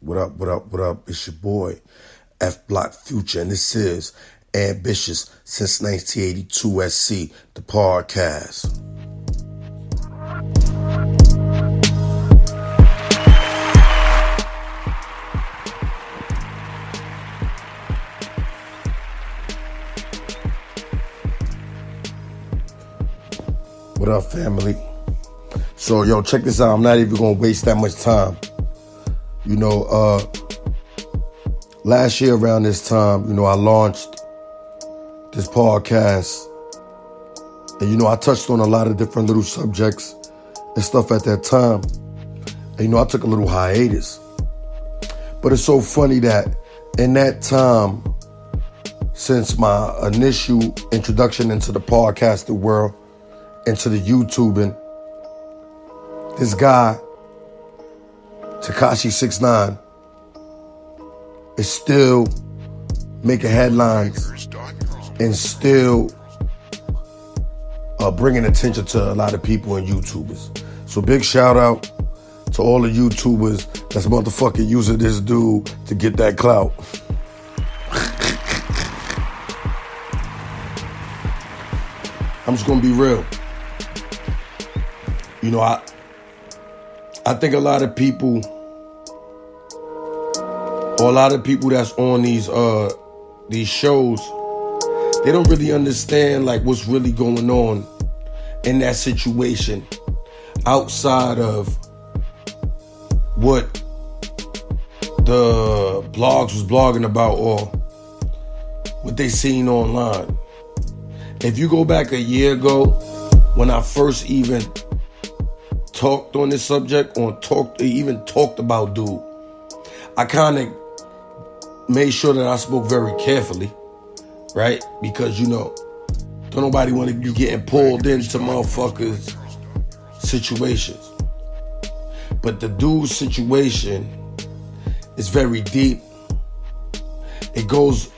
What up, what up, what up? It's your boy, F Block Future, and this is Ambitious Since 1982 SC, the podcast. What up, family? So, yo, check this out. I'm not even going to waste that much time. You know, last year around this time, I launched this podcast. And, I touched on a lot of different little subjects and stuff at that time. And, I took a little hiatus. But it's so funny that in that time, since my initial introduction into the podcasting world, into the YouTubing, this guy, tekashi 6ix9ine, is still making headlines and still bringing attention to a lot of people and YouTubers. So big shout out to all the YouTubers that's motherfucking using this dude to get that clout. I'm just gonna be real. I think a lot of people, or a lot of people that's on these shows, they don't really understand like what's really going on in that situation outside of what the blogs was blogging about or what they seen online. If you go back a year ago, when I first even talked on this subject, or even talked about dude, I kind of made sure that I spoke very carefully, right? Because, don't nobody want to be getting pulled into motherfuckers' situations. But the dude's situation is very deep. It goes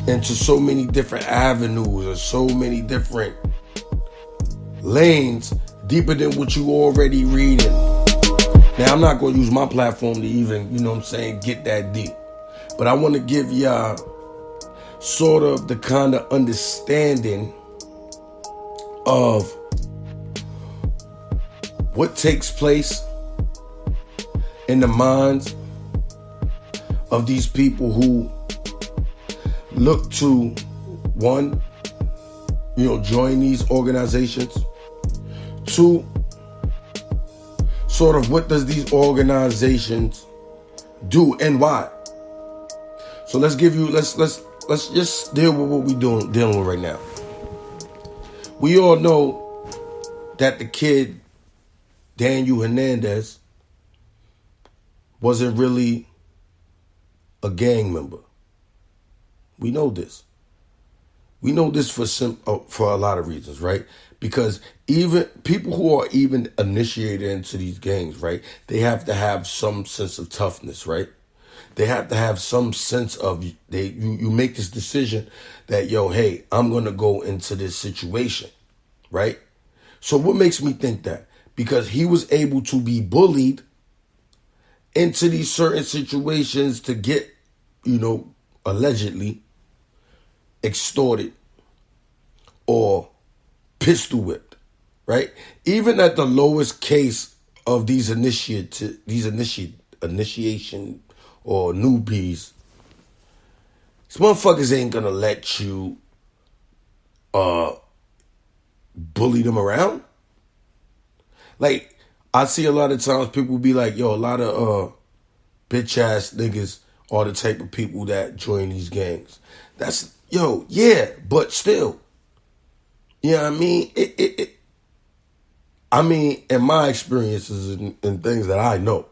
into so many different avenues or so many different lanes, deeper than what you already reading. Now, I'm not going to use my platform to even, get that deep. But I want to give y'all sort of the kind of understanding of what takes place in the minds of these people who look to, one, join these organizations. Two, sort of what does these organizations do and why? So let's just deal with what we're dealing with right now. We all know that the kid, Daniel Hernandez, wasn't really a gang member. We know this. We know this for a lot of reasons, right? Because even people who are even initiated into these gangs, right, they have to have some sense of toughness, right? They have to have some sense of, you make this decision that, hey, I'm going to go into this situation, right? So what makes me think that? Because he was able to be bullied into these certain situations to get, allegedly extorted or pistol whipped, right? Even at the lowest case of these initiation or newbies, these motherfuckers ain't gonna let you bully them around. Like, I see a lot of times people be like, a lot of bitch ass niggas are the type of people that join these gangs. That's, yeah, but still. You know what I mean? In my experiences and things that I know,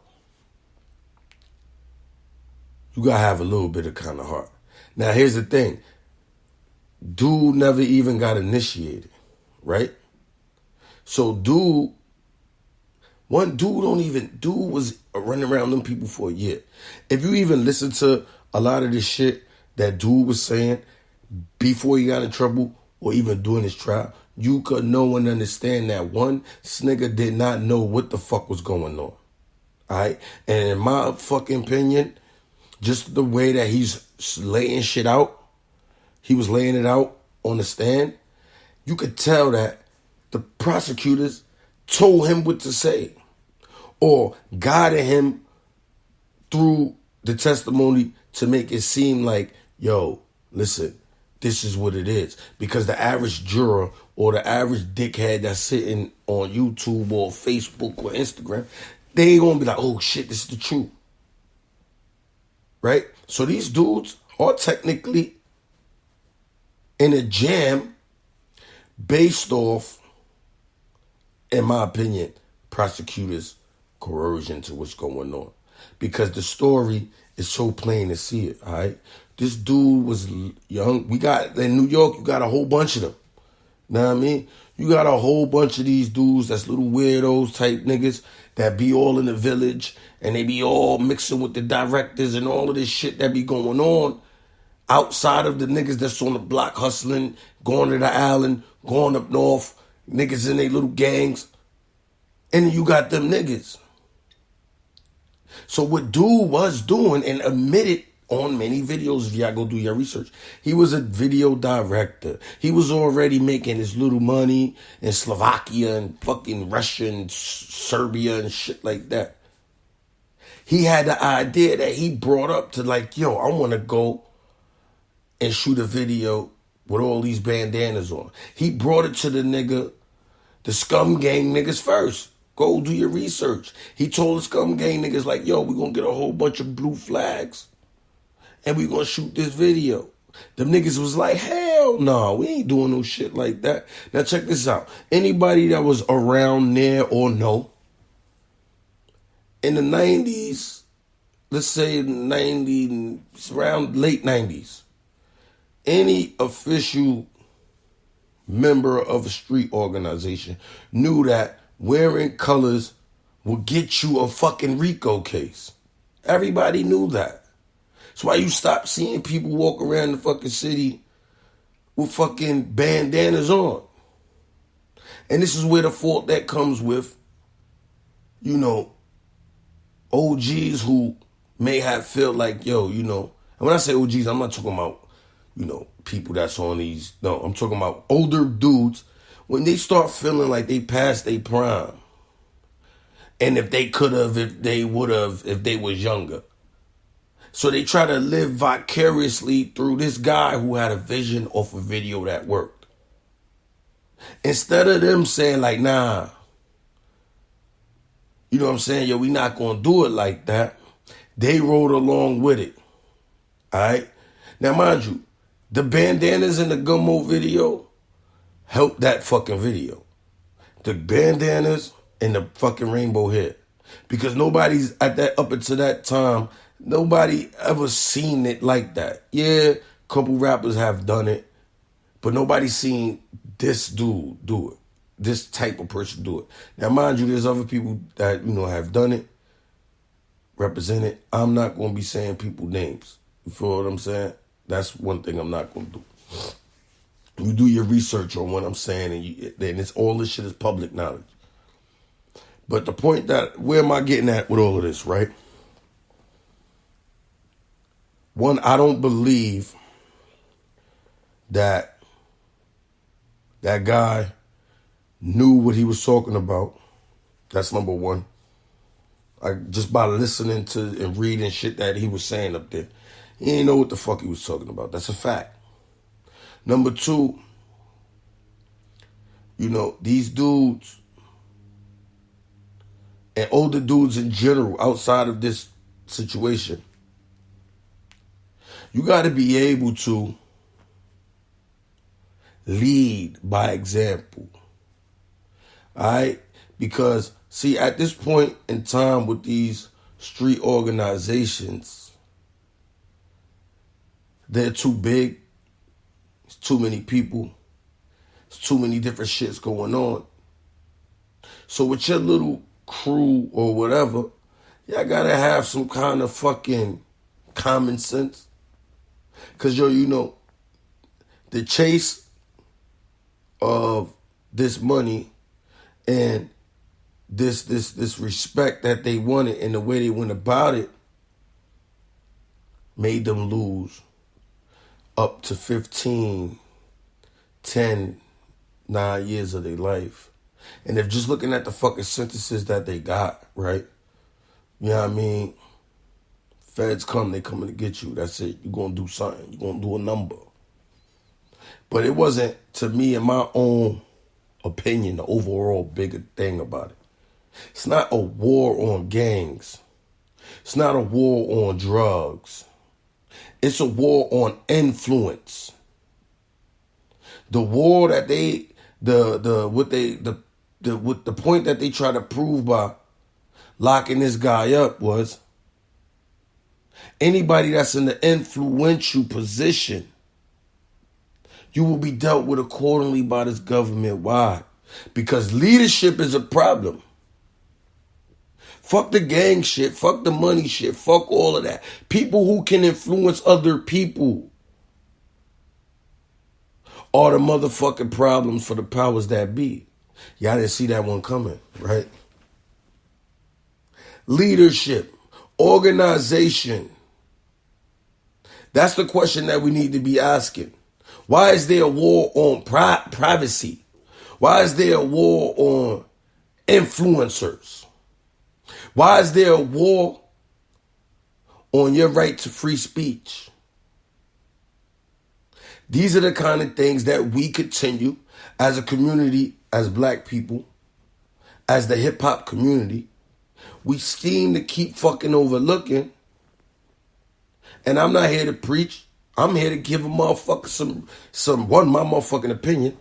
you gotta have a little bit of kind of heart. Now, here's the thing. Dude never even got initiated, right? So dude was running around them people for a year. If you even listen to a lot of this shit that dude was saying before he got in trouble or even during his trial, you could know and understand that one, this nigga did not know what the fuck was going on. All right. And in my fucking opinion, just the way that he's laying shit out, he was laying it out on the stand, you could tell that the prosecutors told him what to say or guided him through the testimony to make it seem like, yo, listen, this is what it is. Because the average juror or the average dickhead that's sitting on YouTube or Facebook or Instagram, they ain't gonna be like, oh shit, this is the truth. Right? So these dudes are technically in a jam based off, in my opinion, prosecutors' coercion to what's going on. Because the story is so plain to see it, all right? This dude was young. We got, in New York, you got a whole bunch of them. Know what I mean? You got a whole bunch of these dudes that's little weirdos type niggas that be all in the village and they be all mixing with the directors and all of this shit that be going on outside of the niggas that's on the block hustling, going to the island, going up north, niggas in their little gangs. And then you got them niggas. So what dude was doing and admitted on many videos, if y'all go do your research, he was a video director. He was already making his little money in Slovakia and fucking Russia and Serbia and shit like that. He had the idea that he brought up to like, yo, I want to go and shoot a video with all these bandanas on. He brought it to the nigga, the scum gang niggas first. Go do your research. He told the scum gang niggas like, yo, we gonna get a whole bunch of blue flags and we gonna shoot this video. Them niggas was like, hell no, we ain't doing no shit like that. Now check this out. Anybody that was around there or no, in the 90s, let's say 90s, around late 90s, any official member of a street organization knew that wearing colors will get you a fucking RICO case. Everybody knew that. That's why you stop seeing people walk around the fucking city with fucking bandanas on. And this is where the fault that comes with, you know, OGs who may have felt like, yo, you know, and when I say OGs, I'm not talking about, you know, people that's on these, no, I'm talking about older dudes. When they start feeling like they passed their prime, and if they could have, if they would have, if they was younger. So they try to live vicariously through this guy who had a vision off a video that worked. Instead of them saying like, nah, you know what I'm saying, yo, we not going to do it like that, they rode along with it. All right? Now, mind you, the bandanas in the Gummo video helped that fucking video. The bandanas and the fucking rainbow hair. Because nobody's at that, up until that time, nobody ever seen it like that. Yeah, a couple rappers have done it, but nobody's seen this dude do it. This type of person do it. Now, mind you, there's other people that, you know, have done it, represented. I'm not going to be saying people names. You feel what I'm saying? That's one thing I'm not going to do. You do your research on what I'm saying, and then it's all this shit is public knowledge. But the point that, where am I getting at with all of this, right? One, I don't believe that that guy knew what he was talking about. That's number one. Just by listening to and reading shit that he was saying up there, he didn't know what the fuck he was talking about. That's a fact. Number two, you know, these dudes and older dudes in general outside of this situation, you got to be able to lead by example. All right? Because, see, at this point in time with these street organizations, they're too big. It's too many people. It's too many different shits going on. So with your little crew or whatever, y'all gotta have some kind of fucking common sense. Because, yo, you know, the chase of this money and this respect that they wanted and the way they went about it made them lose up to 15, 10, 9 years of their life. And if just looking at the fucking sentences that they got, right? You know what I mean? Feds come, they coming to get you. That's it. You're going to do something. You're going to do a number. But it wasn't, to me, in my own opinion, the overall bigger thing about it. It's not a war on gangs. It's not a war on drugs. It's a war on influence. The war that the point that they try to prove by locking this guy up was anybody that's in the influential position, you will be dealt with accordingly by this government. Why? Because leadership is a problem. Fuck the gang shit. Fuck the money shit. Fuck all of that. People who can influence other people are the motherfucking problems for the powers that be. Y'all didn't see that one coming, right? Leadership, organization. That's the question that we need to be asking. Why is there a war on privacy? Why is there a war on influencers? Why is there a war on your right to free speech? These are the kind of things that we continue as a community, as black people, as the hip hop community, we seem to keep fucking overlooking. And I'm not here to preach. I'm here to give a motherfucker one, my motherfucking opinion.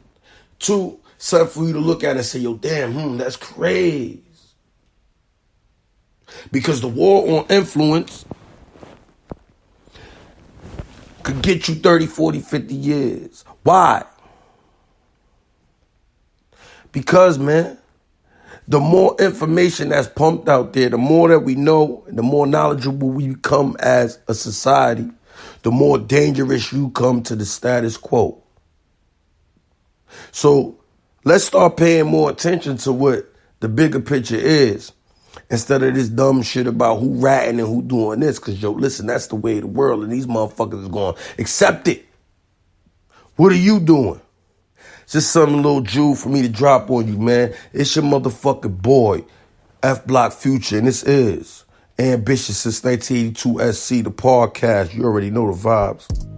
Two, something for you to look at and say, yo, damn, that's crazy. Because the war on influence could get you 30, 40, 50 years. Why? Because, man, the more information that's pumped out there, the more that we know, the more knowledgeable we become as a society, the more dangerous you come to the status quo. So let's start paying more attention to what the bigger picture is instead of this dumb shit about who ratting and who doing this. Because, yo, listen, that's the way of the world, and these motherfuckers is going to accept it. What are you doing? Just some little jewel for me to drop on you, man. It's your motherfucking boy, F Block Future, and this is Ambitious since 1982 SC, the podcast. You already know the vibes.